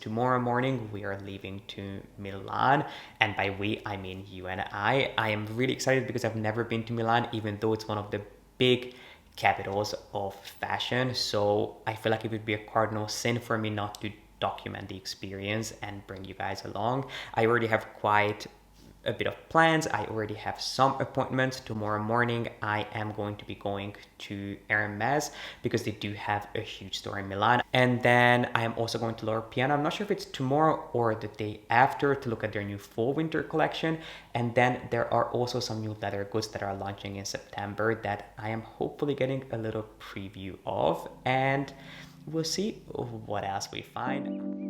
Tomorrow morning, we are leaving to Milan, and by we, I mean you and I. I am really excited because I've never been to Milan, even though it's one of the big capitals of fashion. So I feel like it would be a cardinal sin for me not to document the experience and bring you guys along. I already have quite a bit of plans. I already have some appointments. Tomorrow morning, I am going to be going to Hermes because they do have a huge store in Milan. And then I am also going to Loro Piana. I'm not sure if it's tomorrow or the day after to look at their new fall winter collection. And then there are also some new leather goods that are launching in September that I am hopefully getting a little preview of. And we'll see what else we find.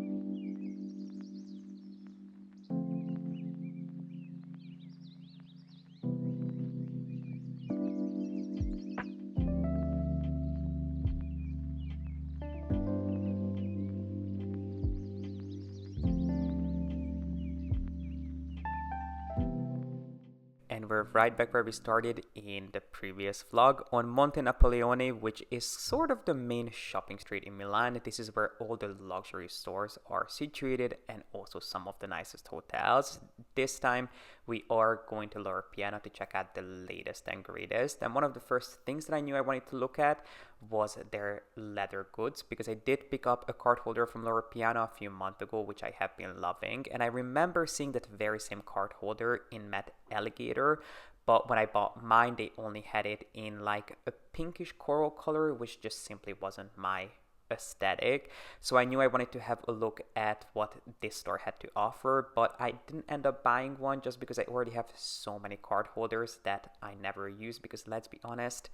And we're right back where we started in the previous vlog on Monte Napoleone, which is sort of the main shopping street in Milan. This is where all the luxury stores are situated and also some of the nicest hotels. This time we are going to Loro Piana to check out the latest and greatest. And one of the first things that I knew I wanted to look at was their leather goods, because I did pick up a card holder from Loro Piana a few months ago, which I have been loving. And I remember seeing that very same card holder in matte alligator, but when I bought mine, they only had it in like a pinkish coral color, which just simply wasn't my aesthetic. So I knew I wanted to have a look at what this store had to offer, but I didn't end up buying one just because I already have so many card holders that I never use, because let's be honest,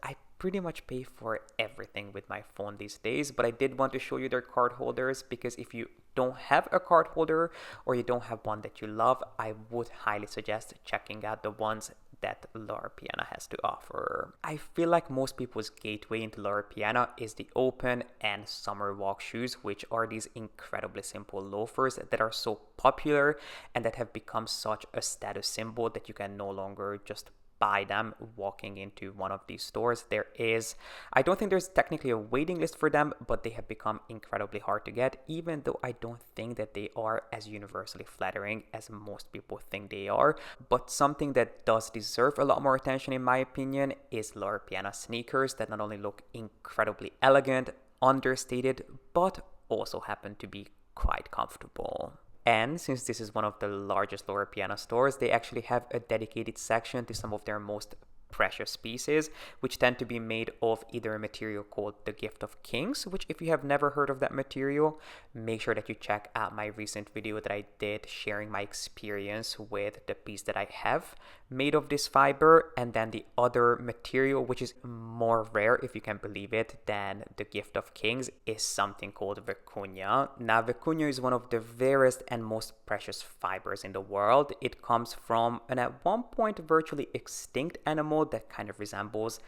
I pretty much pay for everything with my phone these days. But I did want to show you their card holders, because if you don't have a card holder or you don't have one that you love, I would highly suggest checking out the ones that Loro Piana has to offer. I feel like most people's gateway into Loro Piana is the open and summer walk shoes, which are these incredibly simple loafers that are so popular and that have become such a status symbol that you can no longer just buy them walking into one of these stores. I don't think there's technically a waiting list for them, but they have become incredibly hard to get, even though I don't think that they are as universally flattering as most people think they are. But something that does deserve a lot more attention, in my opinion, is Loro Piana sneakers that not only look incredibly elegant, understated, but also happen to be quite comfortable. And since this is one of the largest Loro Piana stores, they actually have a dedicated section to some of their most precious pieces, which tend to be made of either a material called the Gift of Kings, which if you have never heard of that material, make sure that you check out my recent video that I did sharing my experience with the piece that I have made of this fiber. And then the other material, which is more rare, if you can believe it, than the Gift of Kings, is something called Vicuña. Now, Vicuña is one of the rarest and most precious fibers in the world. It comes from an at one point virtually extinct animal that kind of resembles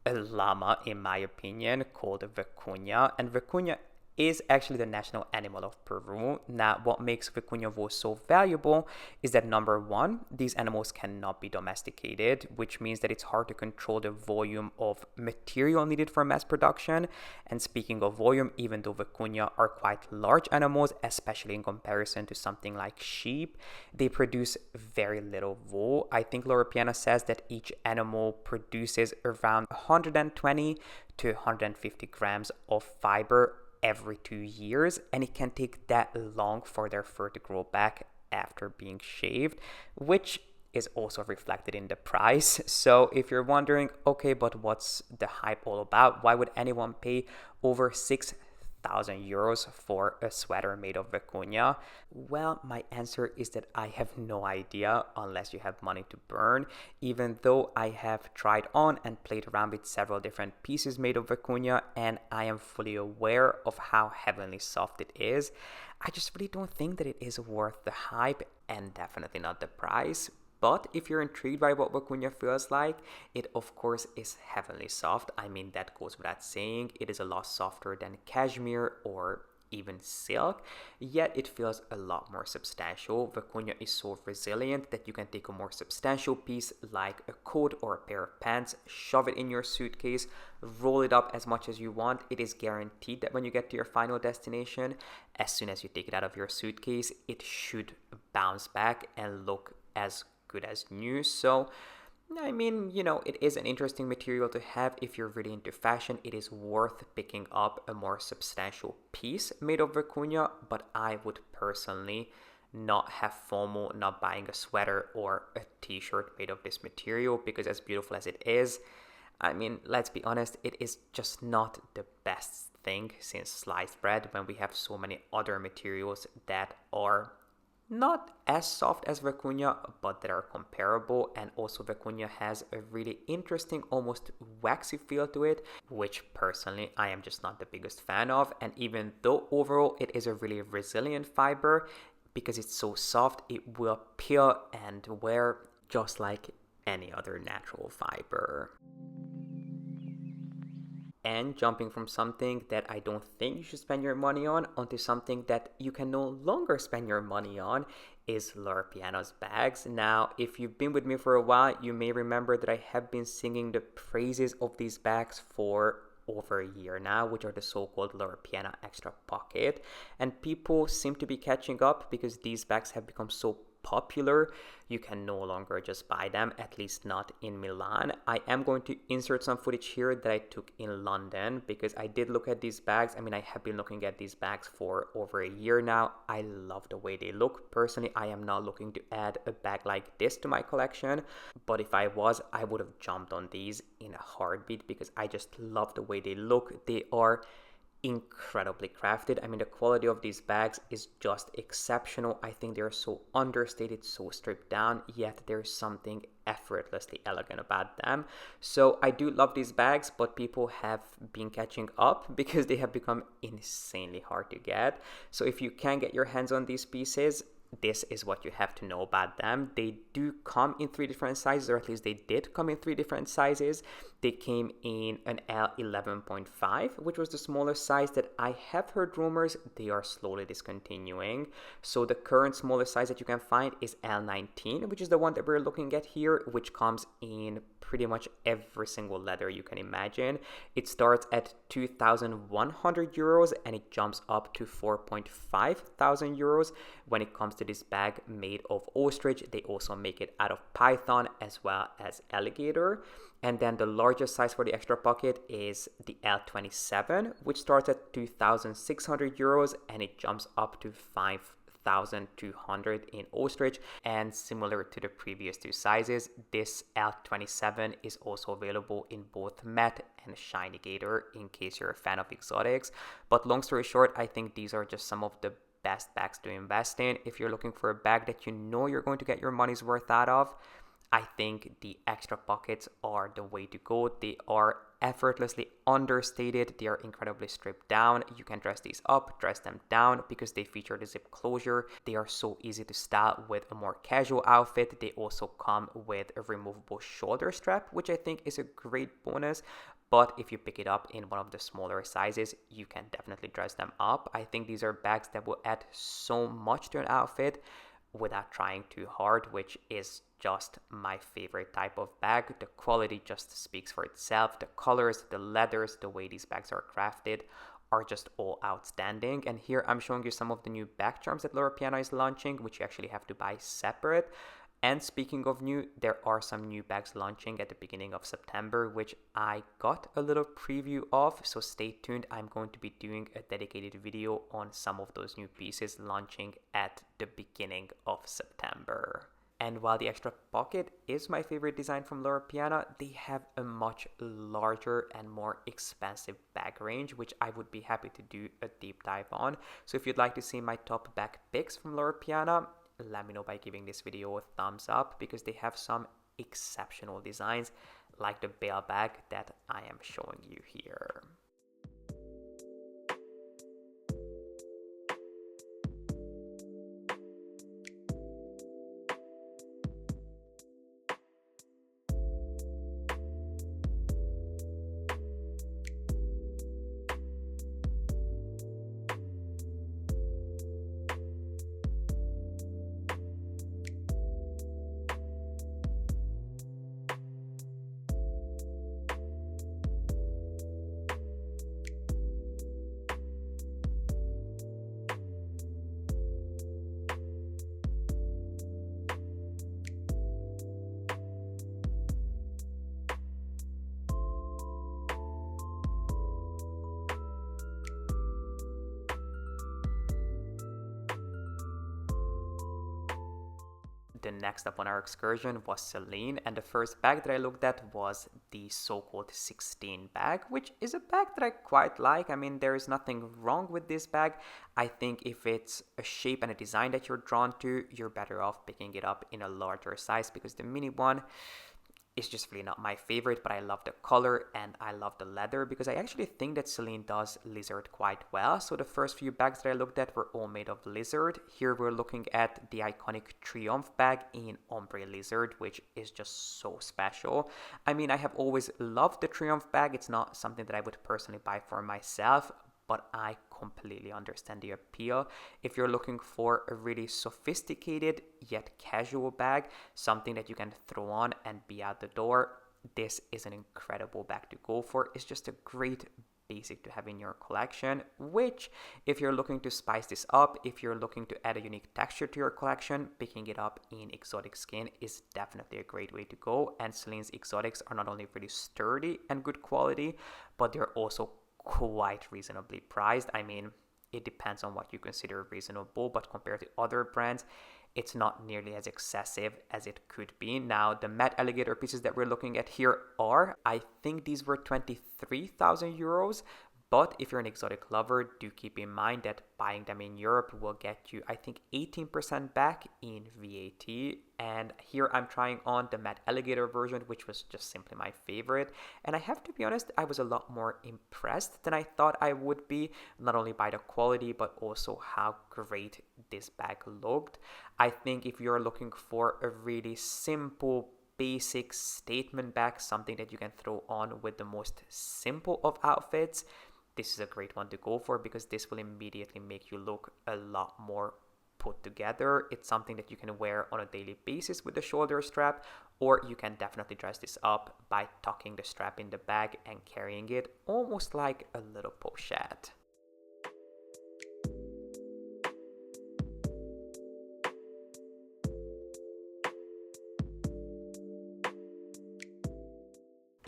a llama, in my opinion, called Vicuña. And Vicuña is actually the national animal of Peru. Now, what makes Vicuña wool so valuable is that, number one, these animals cannot be domesticated, which means that it's hard to control the volume of material needed for mass production. And speaking of volume, even though Vicuña are quite large animals, especially in comparison to something like sheep, they produce very little wool. I think Loro Piana says that each animal produces around 120 to 150 grams of fiber every 2 years, and it can take that long for their fur to grow back after being shaved, which is also reflected in the price. So if you're wondering, okay, but what's the hype all about? Why would anyone pay over 6,000 euros for a sweater made of Vicuña? Well, my answer is that I have no idea, unless you have money to burn, even though I have tried on and played around with several different pieces made of Vicuña, and I am fully aware of how heavenly soft it is. I just really don't think that it is worth the hype, and definitely not the price. But if you're intrigued by what Vicuña feels like, it of course is heavenly soft. I mean, that goes without saying. It is a lot softer than cashmere or even silk, yet it feels a lot more substantial. Vicuña is so resilient that you can take a more substantial piece like a coat or a pair of pants, shove it in your suitcase, roll it up as much as you want. It is guaranteed that when you get to your final destination, as soon as you take it out of your suitcase, it should bounce back and look as good as new. So I mean, it is an interesting material to have if you're really into fashion. It is worth picking up a more substantial piece made of Vicuña, but I would personally not have FOMO not buying a sweater or a t-shirt made of this material, because as beautiful as it is, I mean, let's be honest, it is just not the best thing since sliced bread, when we have so many other materials that are not as soft as Vicuña, but that are comparable. And also Vicuña has a really interesting, almost waxy feel to it, which personally I am just not the biggest fan of. And even though overall it is a really resilient fiber, because it's so soft, it will peel and wear just like any other natural fiber. And jumping from something that I don't think you should spend your money on onto something that you can no longer spend your money on is Loro Piana's bags. Now, if you've been with me for a while, you may remember that I have been singing the praises of these bags for over a year now, which are the so-called Loro Piana Extra Pocket. And people seem to be catching up because these bags have become so popular. You can no longer just buy them, at least not in Milan. I am going to insert some footage here that I took in London, because I did look at these bags. I mean, I have been looking at these bags for over a year now. I love the way they look. Personally, I am not looking to add a bag like this to my collection, but if I was, I would have jumped on these in a heartbeat, because I just love the way they look. They are incredibly crafted. I mean, the quality of these bags is just exceptional. I think they're so understated, so stripped down, yet there's something effortlessly elegant about them. So I do love these bags, but people have been catching up because they have become insanely hard to get. So if you can get your hands on these pieces, this is what you have to know about them. They do come in 3 different sizes, or at least they did come in 3 different sizes. They came in an L11.5, which was the smallest size that I have heard rumors they are slowly discontinuing. So the current smallest size that you can find is L19, which is the one that we're looking at here, which comes in pretty much every single leather you can imagine. It starts at 2,100 euros and it jumps up to 4.5 thousand euros when it comes to this bag made of ostrich. They also make it out of python as well as alligator. And then the largest size for the extra pocket is the L27, which starts at 2,600 euros and it jumps up to 5,200 in ostrich. And similar to the previous 2 sizes, this L27 is also available in both matte and shiny gator in case you're a fan of exotics. But long story short, I think these are just some of the best bags to invest in. If you're looking for a bag that you know you're going to get your money's worth out of, I think the extra pockets are the way to go. They are effortlessly understated. They are incredibly stripped down. You can dress these up, dress them down, because they feature the zip closure. They are so easy to style with a more casual outfit. They also come with a removable shoulder strap, which I think is a great bonus. But if you pick it up in one of the smaller sizes, you can definitely dress them up. I think these are bags that will add so much to an outfit without trying too hard, which is just my favorite type of bag. The quality just speaks for itself. The colors, the leathers, the way these bags are crafted are just all outstanding. And here I'm showing you some of the new bag charms that Loro Piana is launching, which you actually have to buy separate. And speaking of new, there are some new bags launching at the beginning of September, which I got a little preview of, so stay tuned. I'm going to be doing a dedicated video on some of those new pieces launching at the beginning of September. And while the extra pocket is my favorite design from Loro Piana, they have a much larger and more expensive bag range, which I would be happy to do a deep dive on. So if you'd like to see my top bag picks from Loro Piana, let me know by giving this video a thumbs up, because they have some exceptional designs like the bale bag that I am showing you here. the next up on our excursion was Celine, and the first bag that I looked at was the so-called 16 bag, which is a bag that I quite like. I mean, there is nothing wrong with this bag. I think if it's a shape and a design that you're drawn to, you're better off picking it up in a larger size, because the mini one, it's just really not my favorite, but I love the color and I love the leather, because I actually think that Celine does lizard quite well. So the first few bags that I looked at were all made of lizard. Here we're looking at the iconic Triumph bag in ombre lizard, which is just so special. I mean, I have always loved the Triumph bag. It's not something that I would personally buy for myself, but I completely understand the appeal. If you're looking for a really sophisticated yet casual bag, something that you can throw on and be out the door, this is an incredible bag to go for. It's just a great basic to have in your collection, which if you're looking to spice this up, if you're looking to add a unique texture to your collection, picking it up in exotic skin is definitely a great way to go. And Celine's exotics are not only really sturdy and good quality, but they're also quite reasonably priced. I mean, it depends on what you consider reasonable, but compared to other brands, it's not nearly as excessive as it could be. Now, the matte alligator pieces that we're looking at here are, I think these were 23,000 euros. But if you're an exotic lover, do keep in mind that buying them in Europe will get you, I think, 18% back in VAT. And here I'm trying on the matte alligator version, which was just simply my favorite. And I have to be honest, I was a lot more impressed than I thought I would be, not only by the quality, but also how great this bag looked. I think if you're looking for a really simple, basic statement bag, something that you can throw on with the most simple of outfits, this is a great one to go for, because this will immediately make you look a lot more put together. It's something that you can wear on a daily basis with the shoulder strap, or you can definitely dress this up by tucking the strap in the bag and carrying it almost like a little pochette.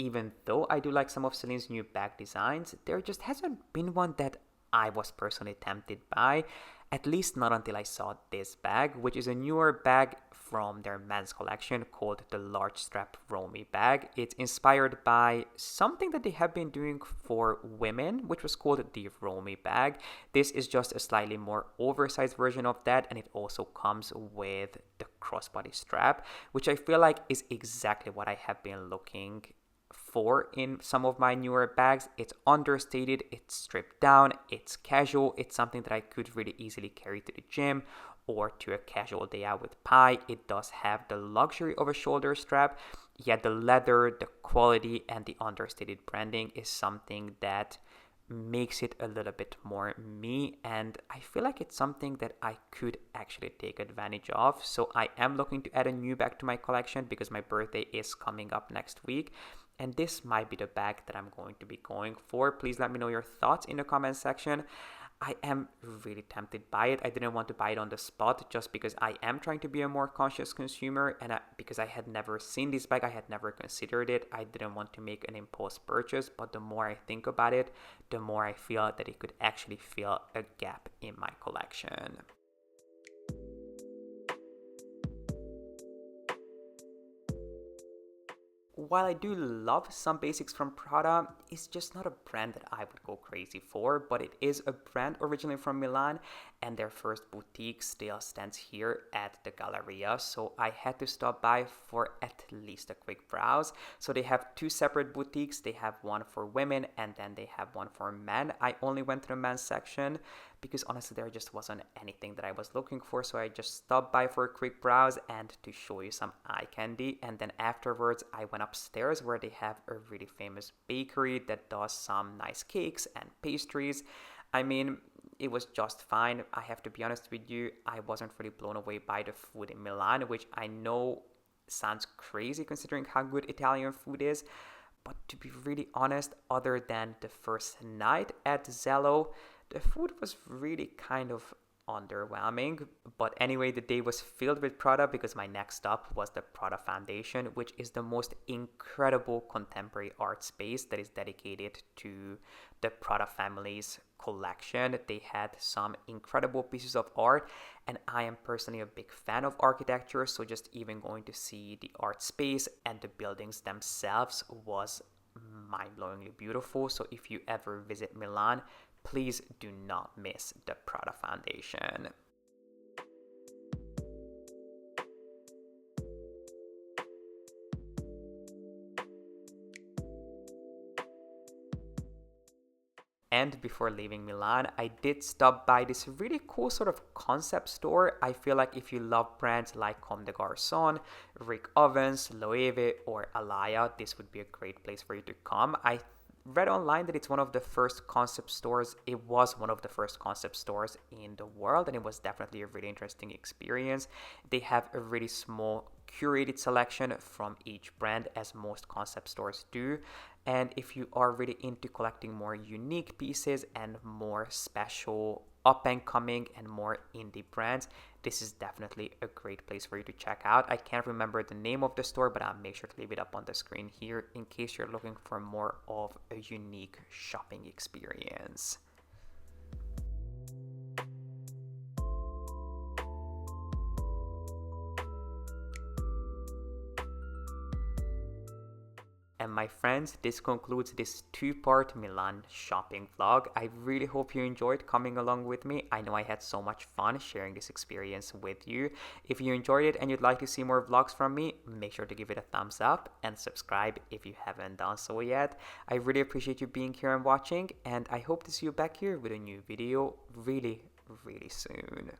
Even though I do like some of Celine's new bag designs, there just hasn't been one that I was personally tempted by, at least not until I saw this bag, which is a newer bag from their men's collection called the Large Strap Romy bag. It's inspired by something that they have been doing for women, which was called the Romy bag. This is just a slightly more oversized version of that, and it also comes with the crossbody strap, which I feel like is exactly what I have been looking for in some of my newer bags. It's understated, it's stripped down, it's casual, it's something that I could really easily carry to the gym or to a casual day out with Pi. It does have the luxury of a shoulder strap, yet the leather, the quality, and the understated branding is something that makes it a little bit more me, and I feel like it's something that I could actually take advantage of. So I am looking to add a new bag to my collection because my birthday is coming up next week, and this might be the bag that I'm going to be going for. Please let me know your thoughts in the comment section. I am really tempted by it. I didn't want to buy it on the spot just because I am trying to be a more conscious consumer, and because I had never seen this bag, I had never considered it. I didn't want to make an impulse purchase, but the more I think about it, the more I feel that it could actually fill a gap in my collection. While I do love some basics from Prada, it's just not a brand that I would go crazy for, but it is a brand originally from Milan, and their first boutique still stands here at the Galleria, so I had to stop by for at least a quick browse. So they have two separate boutiques. They have one for women and then they have one for men. I only went to the men's section because honestly there just wasn't anything that I was looking for, so I just stopped by for a quick browse and to show you some eye candy. And then afterwards I went upstairs where they have a really famous bakery that does some nice cakes and pastries. I mean, it was just fine. I have to be honest with you, I wasn't really blown away by the food in Milan, which I know sounds crazy considering how good Italian food is. But to be really honest, other than the first night at Zello, the food was really kind of underwhelming. But anyway, the day was filled with Prada because my next stop was the Prada Foundation, which is the most incredible contemporary art space that is dedicated to the Prada family's collection. They had some incredible pieces of art, and I am personally a big fan of architecture, so just even going to see the art space and the buildings themselves was mind-blowingly beautiful. So if you ever visit Milan, please do not miss the Prada Foundation. And before leaving Milan, I did stop by this really cool sort of concept store. I feel like if you love brands like Comme des Garçons, Rick Owens, Loewe, or Alaya, this would be a great place for you to come. I read online that it's one of the first concept stores. It was one of the first concept stores in the world, and it was definitely a really interesting experience. They have a really small curated selection from each brand, as most concept stores do. And if you are really into collecting more unique pieces and more special up and coming and more indie brands, this is definitely a great place for you to check out. I can't remember the name of the store, but I'll make sure to leave it up on the screen here in case you're looking for more of a unique shopping experience. And my friends, this concludes this two-part Milan shopping vlog. I really hope you enjoyed coming along with me. I know I had so much fun sharing this experience with you. If you enjoyed it and you'd like to see more vlogs from me, make sure to give it a thumbs up and subscribe if you haven't done so yet. I really appreciate you being here and watching, and I hope to see you back here with a new video really, really soon.